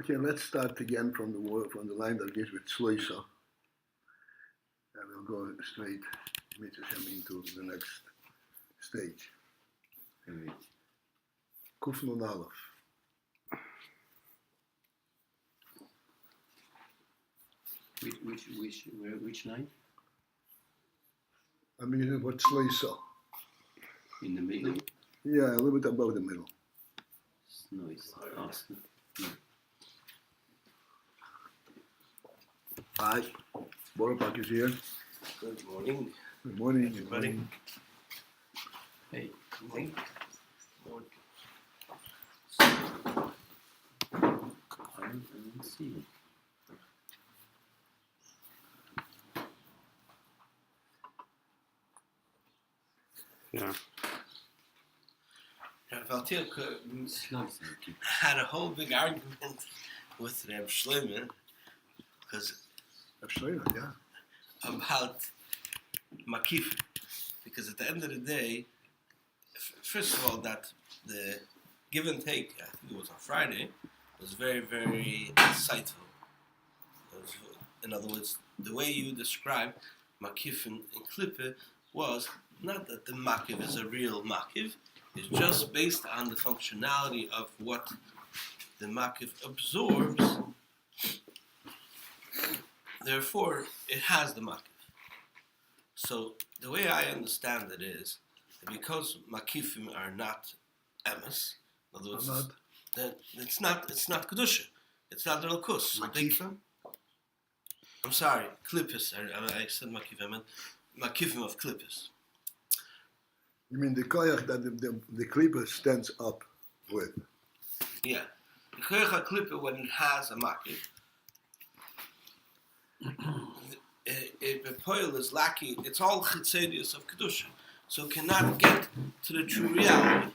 Okay, let's start again from the word, from the line that begins with tzlosah, and we'll go straight into the next stage. Kuf Nun Aleph. Which line? I mean, what tzlosah? In the middle? Yeah, a little bit above the middle. No, it's awesome. No. Hi, Borapak is here. Good morning. Good morning, everybody. Hey, Morning. I don't see. Yeah. PALTIEL had a whole big argument with Reb Shlomo because Yeah. about makif, because at the end of the day, first of all, that the give and take, I think it was on Friday, was very, very insightful. In other words, the way you describe makif in klippe was not that the makif is a real makif, it's just based on the functionality of what the makif absorbs. Therefore, it has the makif. So the way I understand it is that because makifim are not emes, in other words, that it's not kedusha, it's not elkus. So Makifim? I'm sorry, klippus. I said makif. I meant makifim of klippus. You mean the koyach that the klippa stands up with? Yeah, the koyach klippe when it has a makif. Poil is lacking. It's all chitzedius of kedusha, so it cannot get to the true reality.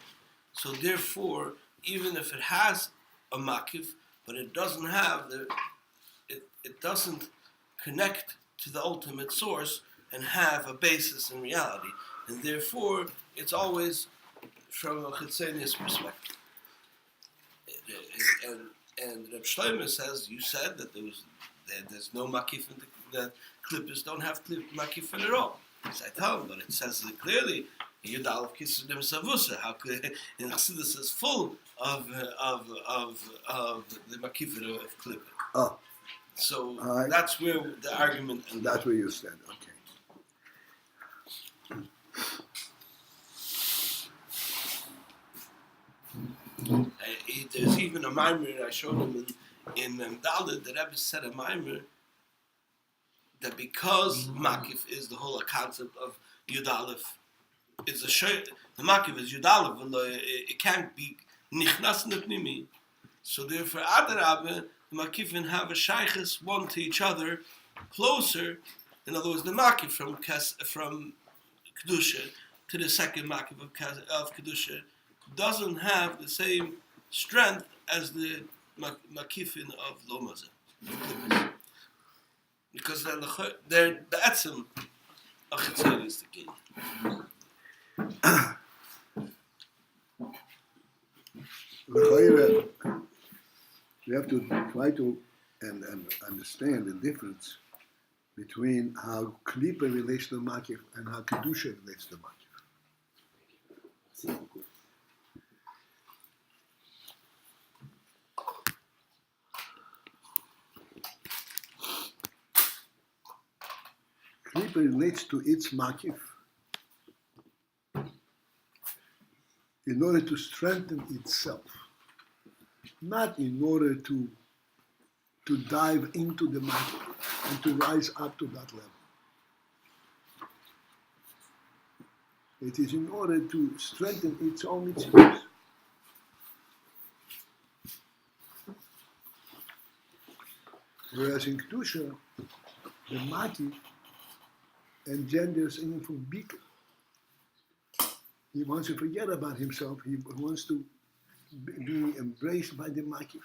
So therefore, even if it has a makif, but it doesn't have it doesn't connect to the ultimate source and have a basis in reality, and therefore it's always from a chitzedius perspective. And Reb Shlomo says, you said that there's no makif in the klippers don't have makif at all. So I tell him, but it says clearly in Yud Aleph Kisudem Savusa, how could in Chassidus is full of the makif of klipper. Oh. So that's where the argument. And that's where you stand. Okay. There's even a mimer I showed him in Dalit. The Rebbe said a mimer that because makif is the whole concept of Yud Aleph, it's the makif is Yud Aleph, it can't be nichnas nepnimi. So therefore, adarabbe, the makifin have a shaykhis one to each other closer. In other words, the makif from kedusha to the second makif of kedusha doesn't have the same strength as the makifin of lomazah. Because they're the etzem of chitzedis the king. We have to try to and understand the difference between how klipa relates to the makif and how kedusha relates to the makif. Klipa relates to its makif in order to strengthen itself, not in order to dive into the makif and to rise up to that level. It is in order to strengthen its own mitzvahs. Whereas in kedusha, the makif engenders in from bika. He wants to forget about himself. He wants to be embraced by the makif.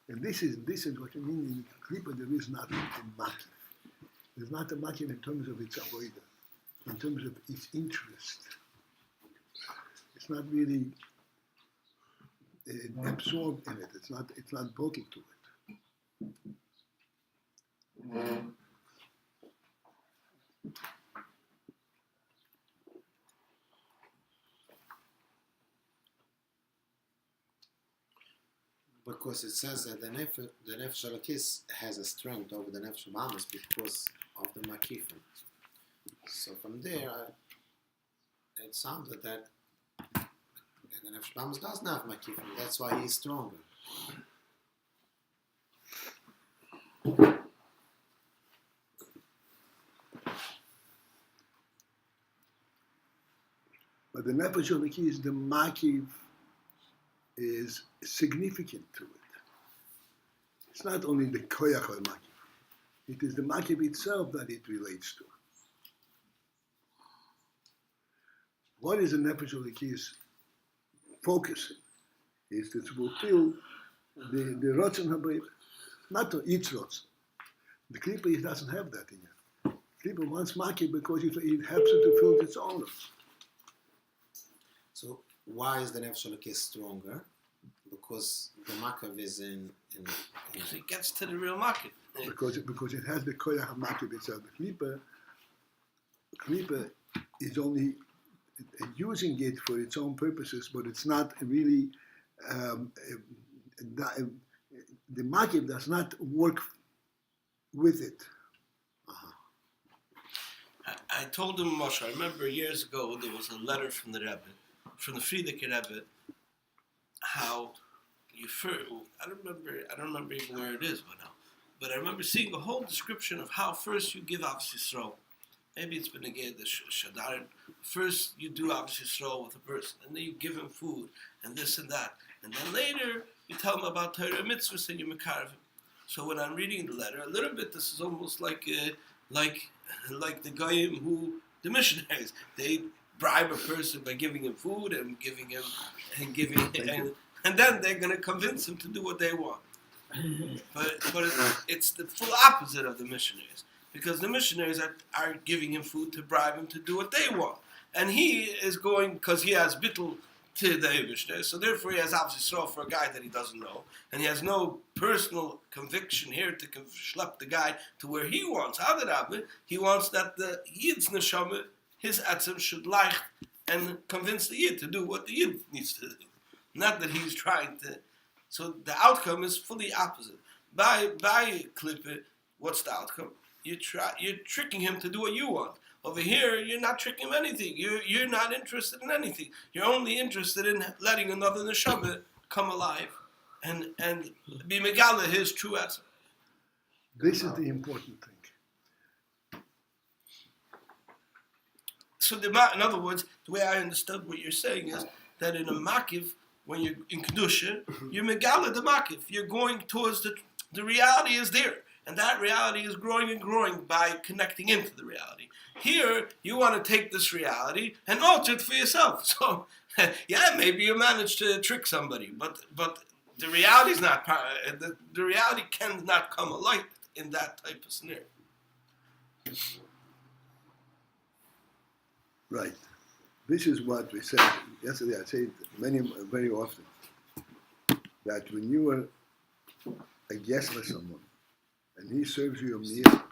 And this is what you mean in klipa. There is not a makif. It's not a makif in terms of its avodah, in terms of its interest. It's not really absorbed in it. It's not bottled to it. Because it says that the nefesh alakis has a strength over the nefesh mamas because of the makifim. So from there, it sounded that the nefesh mamas doesn't have makifim. That's why he's stronger. But the nefesh alakis, the makif, is significant to it. It's not only the koyach or makif. It is the makif itself that it relates to. What is the nefesh alakis focusing? Is to fulfill the rotzen habayit, not to each rotzen. The klipa doesn't have that in it. Klipa wants makif because it helps it to fill its own rotzen. So why is the nefesh alakis stronger? Because the makav is in Because it gets to the real market. Because it has the koyach hamakif itself. The klipa is only using it for its own purposes, but it's not really. The makif does not work with it. I told him, Moshe, I remember years ago there was a letter from the Rebbe, from the Friedeker Rebbe, how I don't remember even where it is by now, but I remember seeing the whole description of how first you give Avos Yisrael. Maybe it's been again the Shadarim. First you do Avos Yisrael with a person, and then you give him food, and this and that. And then later you tell him about Torah mitzvahs and you mekarev him. So when I'm reading the letter, a little bit, this is almost like the goyim the missionaries, they bribe a person by giving him food and and then they're going to convince him to do what they want. But it's the full opposite of the missionaries, because the missionaries are giving him food to bribe him to do what they want, and he is going because he has bittul to the Eibishter, so therefore he has Avos Yisrael for a guy that he doesn't know, and he has no personal conviction here to schlep the guy to where he wants. Adarabbe, he wants that the Yid's neshama, his atzim, should like and convince the Yid to do what the Yid needs to do. Not that he's trying to. So the outcome is fully opposite. By Klippe, what's the outcome? You're tricking him to do what you want. Over here, you're not tricking him anything. You're not interested in anything. You're only interested in letting another neshama come alive and be megala his true atzim. This is the important thing. So in other words, the way I understood what you're saying is that in a makiv, when you're in kedusha, you're megala the makiv. You're going towards the reality is there, and that reality is growing and growing by connecting into the reality. Here, you want to take this reality and alter it for yourself. So, yeah, maybe you managed to trick somebody, but the reality is not. The reality cannot come alight in that type of scenario. Right. This is what we said yesterday. I said very often that when you are a guest with someone and he serves you a meal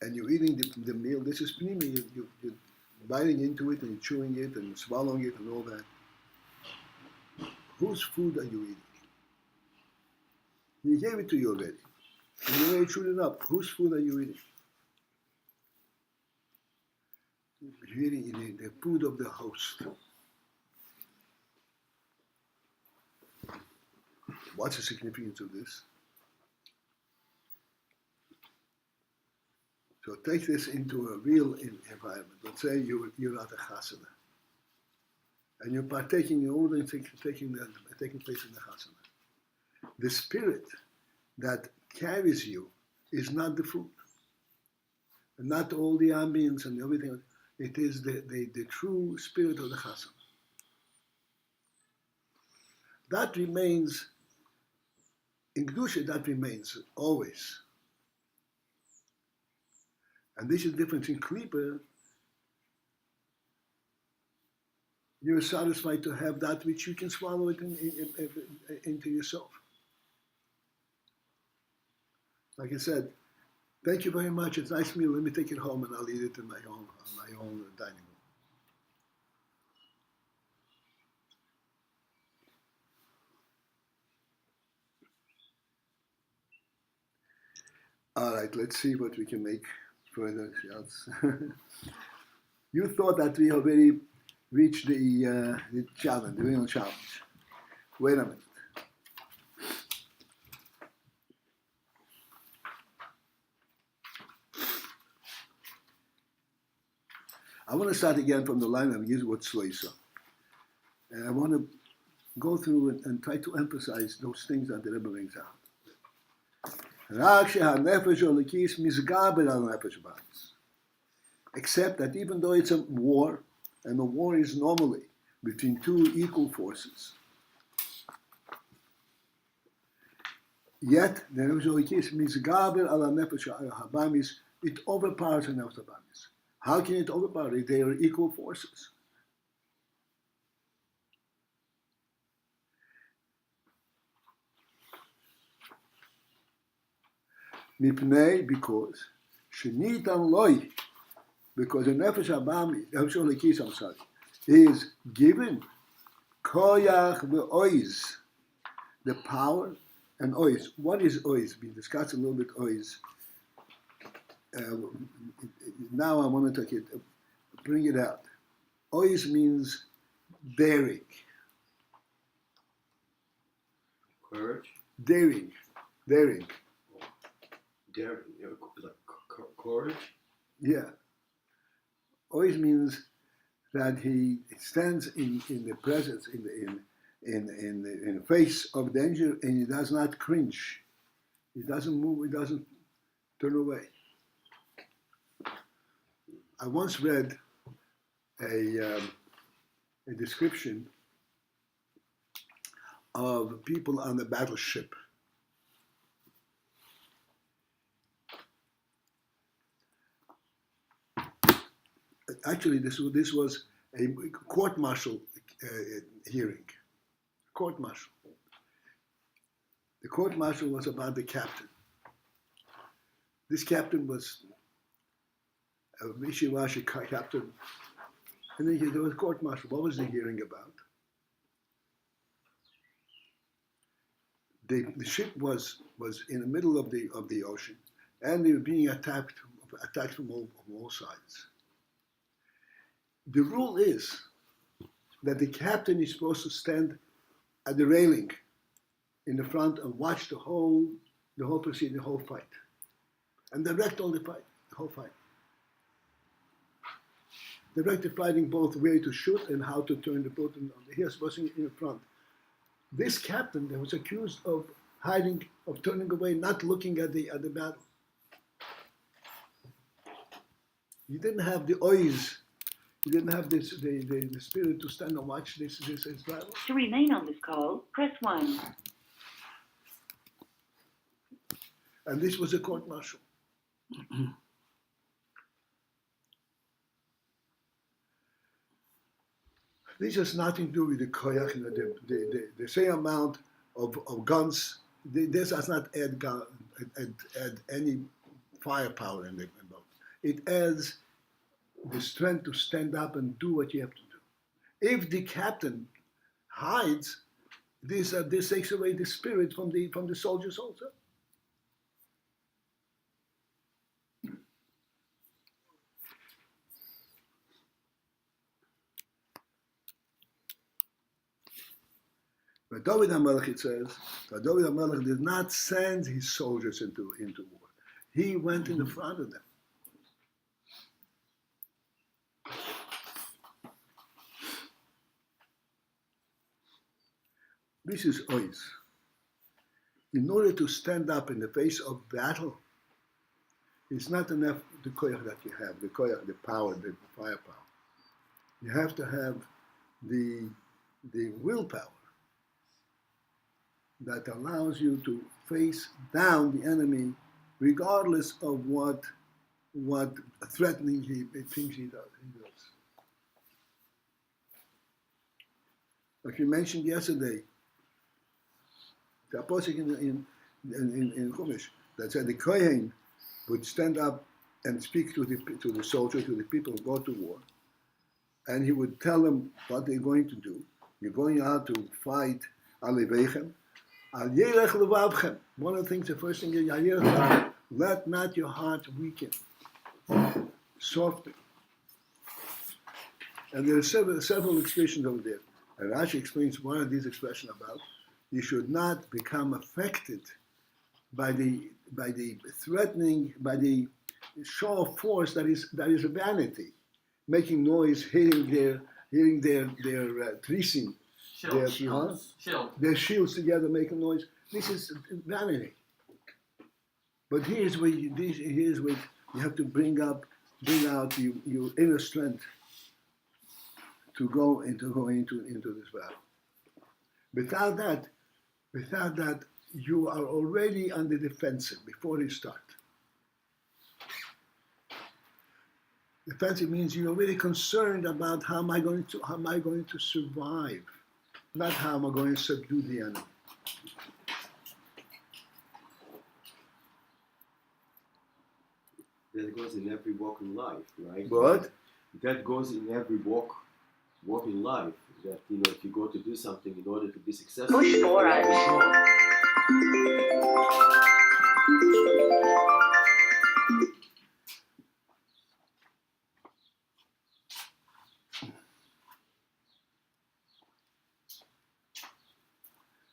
and you're eating the meal, this is pnimi, you're biting into it and you're chewing it and swallowing it and all that. Whose food are you eating? He gave it to you already. And you already chewed it up. Whose food are you eating? You're eating the food of the host. What's the significance of this? So take this into a real environment. Let's say you're at a chasana, and you're partaking in all the things taking place in the chasana. The spirit that carries you is not the food, and not all the ambience and everything. It is the true spirit of the chasana. That remains in kedusha. That remains always. And this is the difference in Klipa. You're satisfied to have that which you can swallow it into yourself. Like I said, thank you very much. It's a nice meal. Let me take it home and I'll eat it in my own dining room. All right, let's see what we can make further else. You thought that we already reached the challenge, the real challenge. Wait a minute. I want to start again from the line of using what tzlosah. And I want to go through and try to emphasize those things that the Rebbe brings out. Except that even though it's a war, and the war is normally between two equal forces, yet the it overpowers the nefesh habamis. How can it overpower it? They are equal forces. Mipnei, because shenitan loy, because the nefesh habami, I'm sorry, is given koyach ve'oiz, the power and oiz. What is oiz? We discussed a little bit oiz. Now I want to take it, bring it out. Oiz means daring. Courage? Daring. Daring, like courage? Yeah. Always means that he stands in the presence, in the face of danger, and he does not cringe. He doesn't move. He doesn't turn away. I once read a description of people on the battleship. Actually, this was a court-martial hearing. Court-martial. The court-martial was about the captain. This captain was a Vishivashi captain. And then there was court-martial. What was the hearing about? The ship was in the middle of the ocean, and they were being attacked from all sides. The rule is that the captain is supposed to stand at the railing in the front and watch the whole proceeding, the whole fight, and direct all the whole fight. Direct the fighting both way to shoot and how to turn the boat. He was supposed to be in the front. This captain that was accused of hiding, of turning away, not looking at the battle. He didn't have the oiz. He didn't have the spirit to stand and watch this battle. To remain on this call, press 1. And this was a court-martial. This has nothing to do with the koyach, the same amount of guns. This does not add any firepower in the boat. It adds the strength to stand up and do what you have to do. If the captain hides, this takes away the spirit from the soldiers also. But David HaMelech, it says, that David HaMelech did not send his soldiers into war. He went in the front of them. This is oiz. In order to stand up in the face of battle, it's not enough the koyach that you have, the koyach, the power, the firepower. You have to have the willpower that allows you to face down the enemy regardless of what what threatening he thinks he does. Like you mentioned yesterday, the apostle in Chumash that said the Kohen would stand up and speak to the soldiers, to the people who go to war, and he would tell them what they're going to do. You're going out to fight Alevechem, Al Yerech Levavchem. One of the things, the first thing is Al Yerech Levavchem. Let not your heart weaken. Soften. And there are several expressions over there. And Rashi explains one of these expressions about you should not become affected by the threatening, by the show of force that is a vanity, making noise, hitting their tricing, their shields together, making noise. This is vanity. But here's where you have to bring out your inner strength to go into this battle. Without that, you are already on the defensive before you start. Defensive means you're already concerned about how am I going to survive, not how am I going to subdue the enemy. That goes in every walk in life, right? But That goes in every walk in life. That if you go to do something in order to be successful, Push you forward. have to go.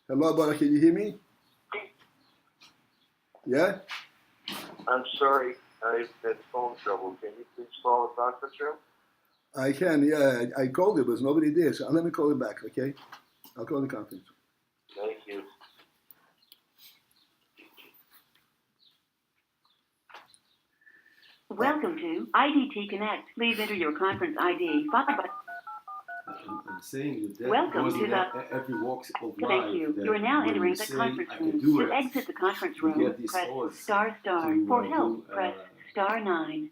hello, Barak, can you hear me? Yeah? I'm sorry, I've had phone trouble. Can you please call the conference room? I can, yeah. I called it, but there's nobody there, so let me call it back, okay? I'll call the conference. Thank you. Welcome to IDT Connect. Please enter your conference ID followed by. I'm saying that Welcome goes to in the- every walk of life. Thank you. that You are now when entering you the say, conference I can room. do To it, exit the conference you room, get this press odds star star. to, For do, help, press star 9.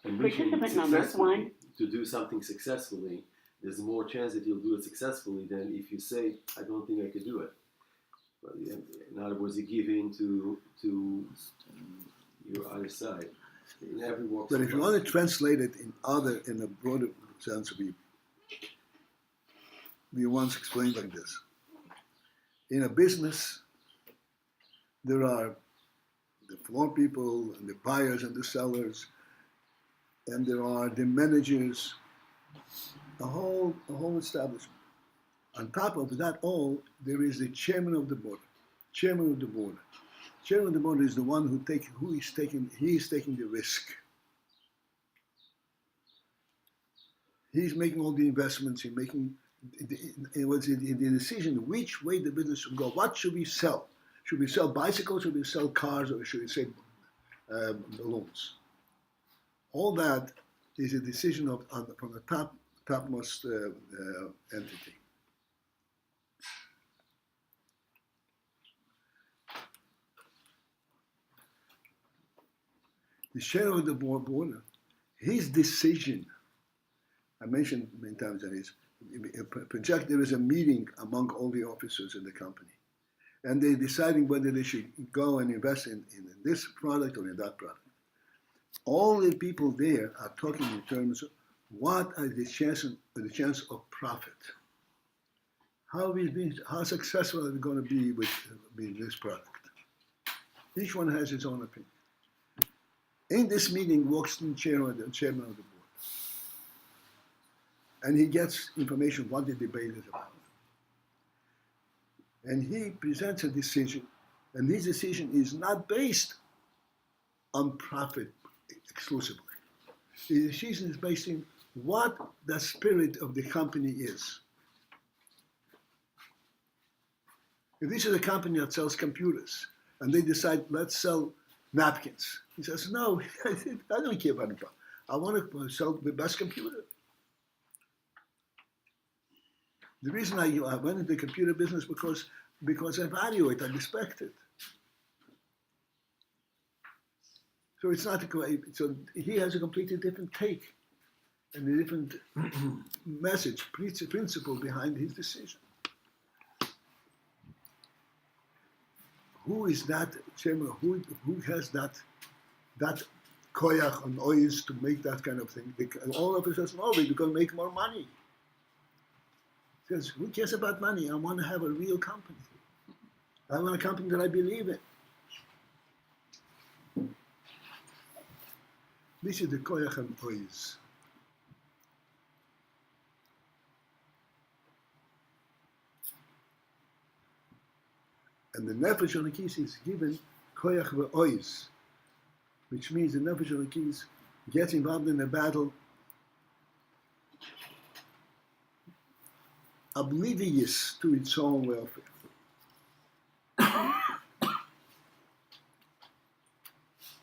and reaching Participant number successfully, 1. to do something successfully, there's more chance that you'll do it successfully than if you say, I don't think I can do it. But in other words, you give in to your other side. In every walk But of if you life. want to translate it in a broader sense, we once explained like this. In a business, there are the floor people and the buyers and the sellers, and there are the managers, a whole establishment. On top of that all, there is the chairman of the board. Chairman of the board. Chairman of the board is the one he is taking the risk. He's making all the investments. He's making the decision which way the business should go. What should we sell? Should we sell bicycles? Should we sell cars? Or should we sell balloons? All that is a decision from the topmost entity. The chair of the board, his decision, I mentioned many times that is, there is a meeting among all the officers in the company. And they're deciding whether they should go and invest in this product or in that product. All the people there are talking in terms of what are the chance of profit. How successful are we going to be with this product? Each one has its own opinion. In this meeting walks the chairman of the board. And he gets information what the debate is about. And he presents a decision, and his decision is not based on profit exclusively. The decision is based on what the spirit of the company is. If this is a company that sells computers, and they decide, let's sell napkins. He says, no, I don't care about it. I want to sell the best computer. The reason I went into the computer business because I value it, I respect it. So it's not so he has a completely different take and a different message, principle behind his decision. Who is that Shema? Who has that koyach on oils to make that kind of thing? All of us says, no, we're going to make more money. He says, who cares about money? I want to have a real company. I want a company that I believe in. This is the koyach on oils. And the nefesh Elokis is given koyach ve'ois, which means the nefesh Elokis gets involved in a battle oblivious to its own welfare.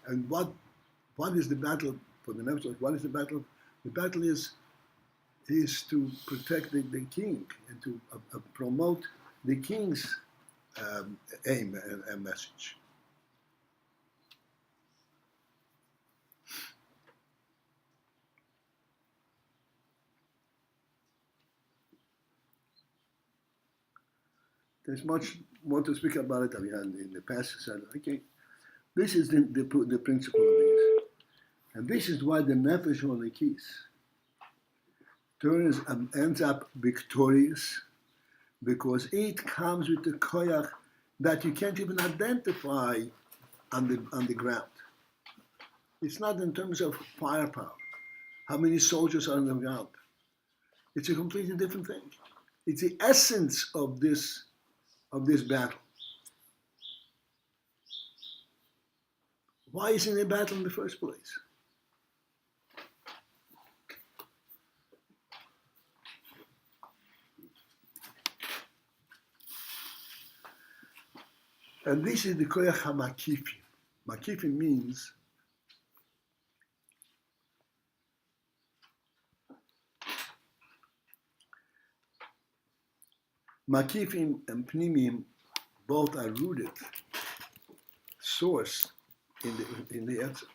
And what is the battle for the nefesh Elokis? What is the battle? The battle is to protect the king and to promote the king's aim and message. There's much more to speak about it. In the past, I said, okay, this is the principle of this. And this is why the Nefesh Elokis ends up victorious, because it comes with the koyach that you can't even identify on the ground. It's not in terms of firepower, how many soldiers are on the ground. It's a completely different thing. It's the essence of this battle. Why is it a battle in the first place? And this is the koyach hamakifim. Makifim means makifim and pnimim both are rooted, source in the answer.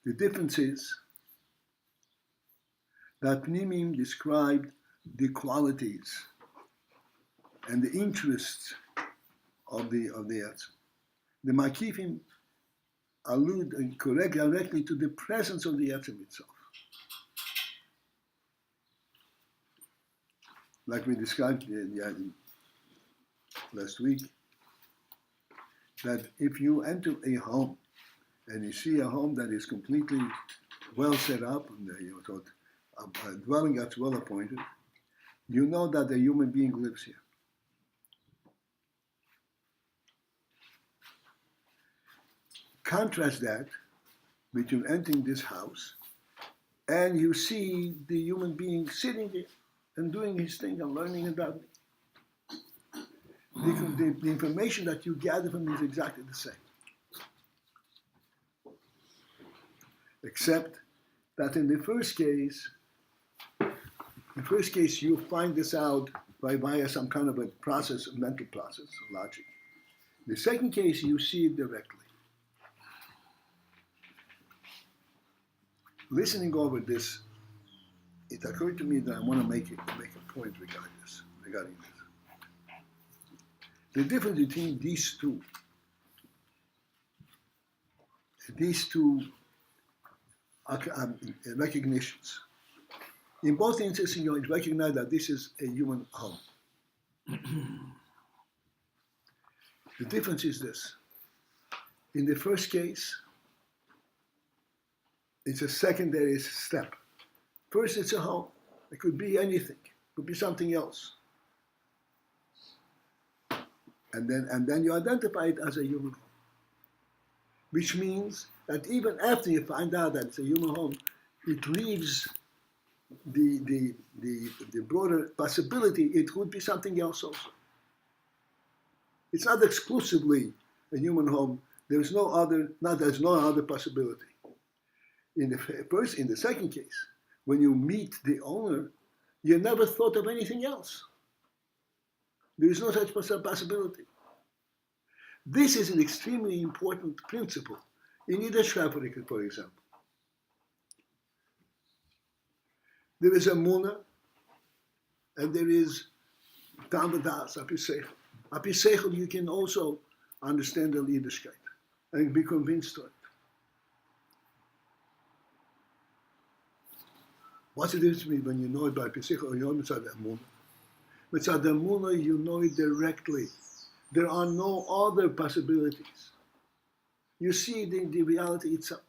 The difference is that pnimim described the qualities and the interests of the answer. The makifim allude and correct directly to the presence of the answer itself. Like we described last week, that if you enter a home and you see a home that is completely well set up, and a dwelling that's well appointed, you know that a human being lives here. Contrast that between entering this house and you see the human being sitting there and doing his thing and learning about it. The information that you gather from it is exactly the same. Except that in the first case you find this out via some kind of a process, a mental process, logic. The second case, you see it directly. Listening over this, it occurred to me that I want to make a point regarding this. The difference between these two recognitions. In both instances, you recognize that this is a human home. The difference is this. In the first case, it's a secondary step. First, it's a home. It could be anything. It could be something else. And then you identify it as a human home. Which means that even after you find out that it's a human home, it leaves the broader possibility it could be something else also. It's not exclusively a human home. There's no other possibility. In the second case, when you meet the owner, you never thought of anything else. There is no such possibility. This is an extremely important principle. In RASHAB, for example, there is a Muna and there is Tamadas, Apisechel. Apisechel, you can also understand the Yiddishkeit and be convinced of it. What's the difference between when you know it by Apisechel or you know it by Muna? Mitzad Muna, you know it directly. There are no other possibilities. You see it in the reality itself.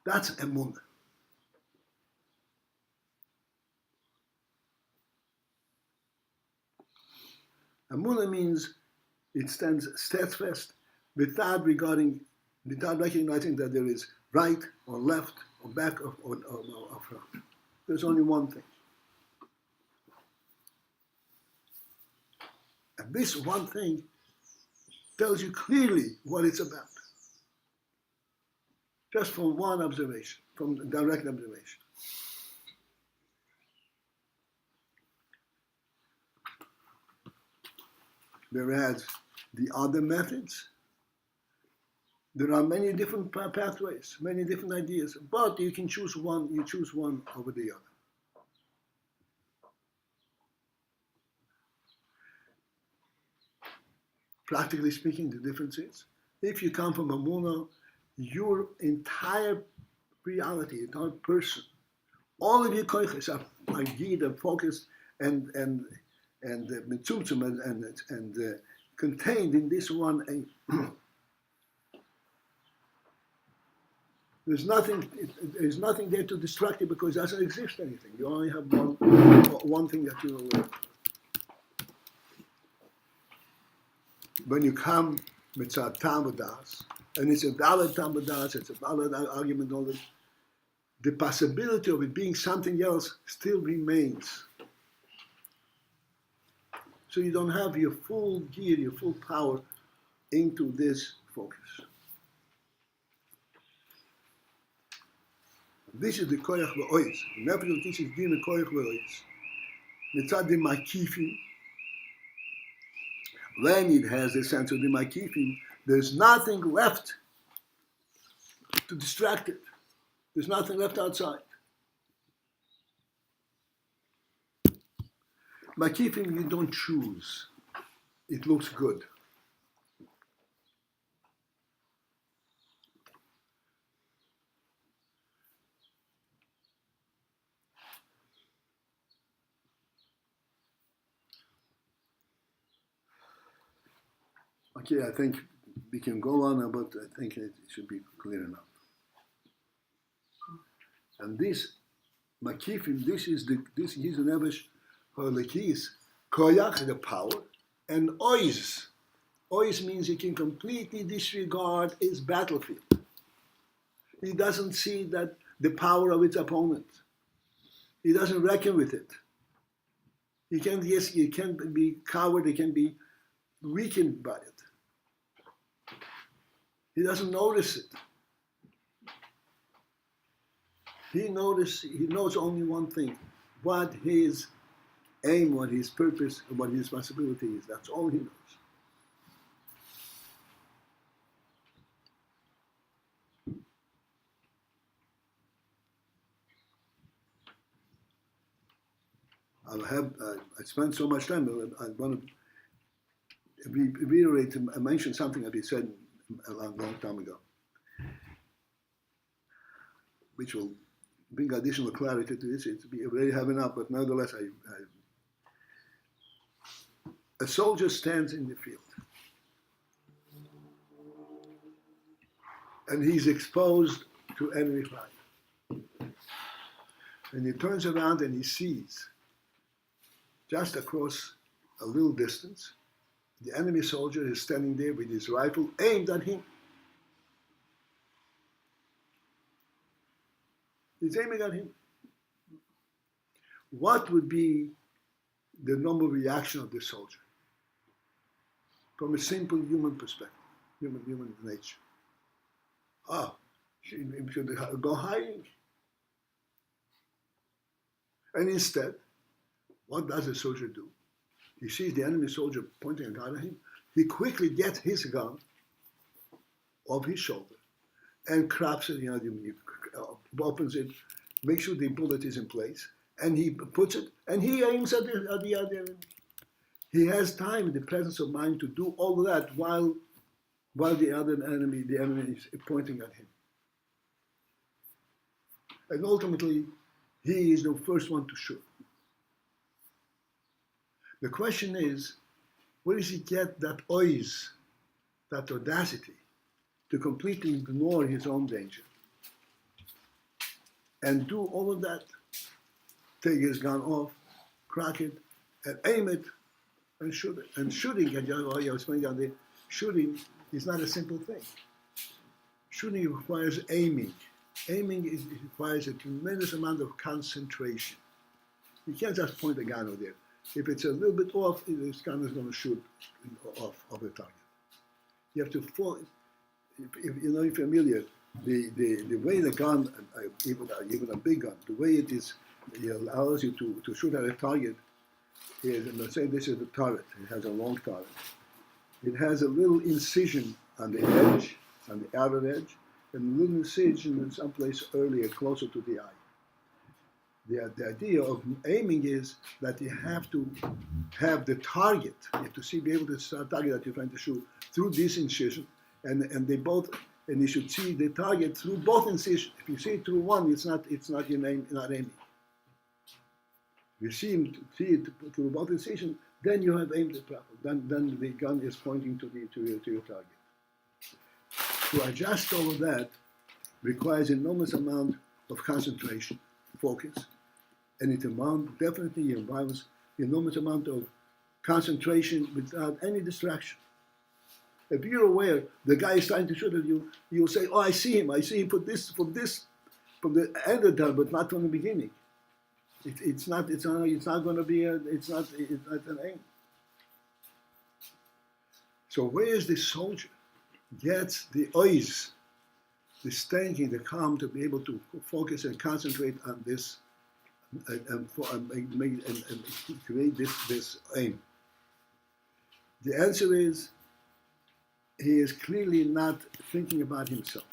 That's emunah. Emunah means it stands steadfast without recognizing that there is right or left or back or front. There's only one thing. And this one thing tells you clearly what it's about. Just from one observation, from direct observation. Whereas the other methods, there are many different pathways, many different ideas, but you can choose one, you choose one over the other. Practically speaking, the difference is, if you come from Amunah, your entire reality, entire person, all of your koiches are geared and focused and mitzumtzum and contained in this one aim. There's nothing there to distract you because it doesn't exist anything. You only have one thing that you're aware of. When you come mitzad tamadas, and it's a valid tamadas, it's a valid argument, all this, the possibility of it being something else still remains. So you don't have your full gear, your full power into this focus. This is the koyach v'ois. The method of teaching is the koyach v'ois. Mitzad the makifim. When it has the sense of the makifim, there's nothing left to distract it. There's nothing left outside. Makifim you don't choose. It looks good. Okay, I think we can go on, but I think it should be clear enough. And this makifim, this is the nevesh halakis, koyach, the power, and ois. Ois means he can completely disregard his battlefield. He doesn't see that the power of its opponent. He doesn't reckon with it. He can't be coward. He can be weakened by it. He doesn't notice it. He knows only one thing, what his aim, what his purpose, and what his responsibility is. That's all he knows. I spent so much time, I want to reiterate and mention something that we said a long time ago, which will bring additional clarity to this. It's already have enough, but nevertheless, a soldier stands in the field, and he's exposed to enemy fire. And he turns around and he sees, just across a little distance, the enemy soldier is standing there with his rifle aimed at him. He's aiming at him. What would be the normal reaction of the soldier from a simple human perspective, human nature? Should go hiding. And instead, what does a soldier do? he sees the enemy soldier pointing a gun at him, he quickly gets his gun off his shoulder and crabs it, opens it, makes sure the bullet is in place, and he puts it, and he aims at the other enemy. He has time, the presence of mind to do all of that while the enemy is pointing at him. And ultimately, he is the first one to shoot. The question is, where does he get that ois, that audacity, to completely ignore his own danger and do all of that, take his gun off, crack it, and aim it, and shoot it. And shooting, shooting is not a simple thing. Shooting requires aiming. Aiming requires a tremendous amount of concentration. You can't just point a gun over there. If it's a little bit off, this gun is going to shoot off the target. You have to fall. If you're not familiar, the way the gun, even a big gun, the way it is, it allows you to shoot at a target is, and let's say this is the turret. It has a long turret. It has a little incision on the edge, on the outer edge, and a little incision in some place earlier, closer to the eye. The idea of aiming is that you have to have the target. You have to be able to see the target that you're trying to shoot through this incision, and you should see the target through both incisions. If you see it through one, it's not your aim, not aiming. If you see it through both incisions, then you have aimed it properly. Then the gun is pointing to your target. To adjust all of that requires enormous amount of concentration, focus, and it definitely involves enormous amount of concentration without any distraction. If you're aware the guy is trying to shoot at you, you'll say, "Oh, I see him from the end of the but not from the beginning." It's not going to be an aim. So where is the soldier gets the ois, the thinking, the calm to be able to focus and concentrate on this and create this aim? The answer is he is clearly not thinking about himself.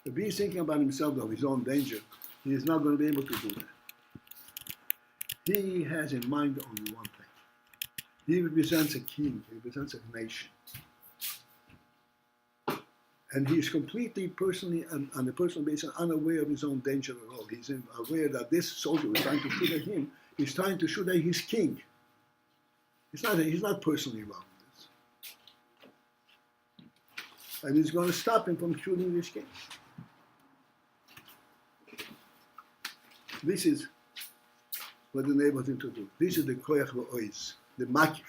If he's thinking about himself of his own danger, he is not going to be able to do that. He has in mind only one thing. He represents a king, he represents a nation. And he is completely personally, on a personal basis, unaware of his own danger at all. He's aware that this soldier is trying to shoot at him. He's trying to shoot at his king. He's not personally involved in this. And he's going to stop him from shooting his king. This is what enables him to do. This is the koyach v'ois, the makif,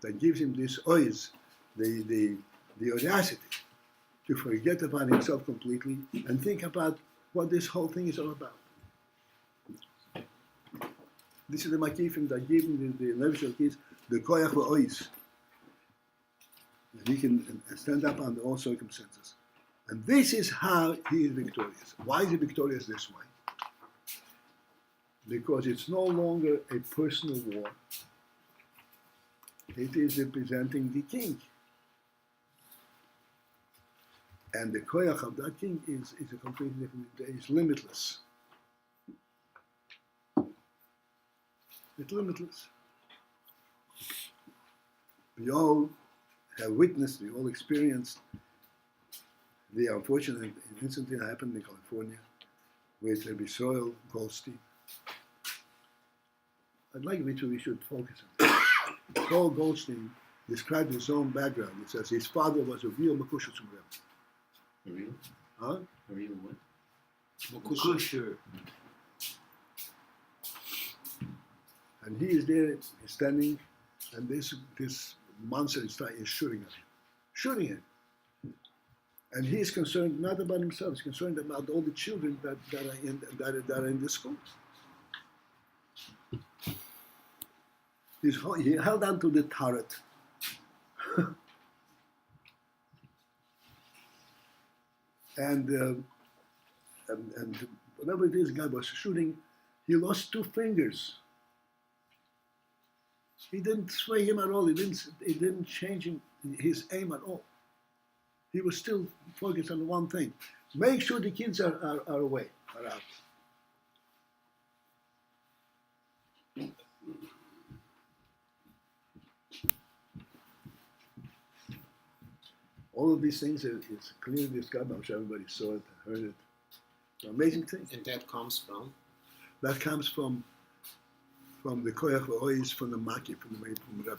that gives him this ois, the audacity to forget about himself completely and think about what this whole thing is all about. This is the makifim that give him the nefesh keys, the koyach v'ois. And he can stand up under all circumstances. And this is how he is victorious. Why is he victorious this way? Because it's no longer a personal war. It is representing the king. And the koyach of that king is a completely different, it's limitless. It's limitless. We all have witnessed, we all experienced the unfortunate incident that happened in California with Rabbi Soil Goldstein. I'd like we should focus on it. Paul Goldstein described his own background. It says his father was a real Makushas Rebbe. A real? Huh? A real what? Makusher. And he is there, he's standing, and this monster is shooting him. And he is concerned not about himself, he's concerned about all the children that are in the schools. He held on to the turret. and whatever it is, God was shooting, he lost 2 fingers. He didn't sway him at all. He didn't change his aim at all. He was still focused on one thing. Make sure the kids are away, are out. All of these things, it's clearly described. I'm sure everybody saw it, heard it. It's an amazing thing. And that comes from? That comes from the koyach v'ois, from the maki, from the Rebbe.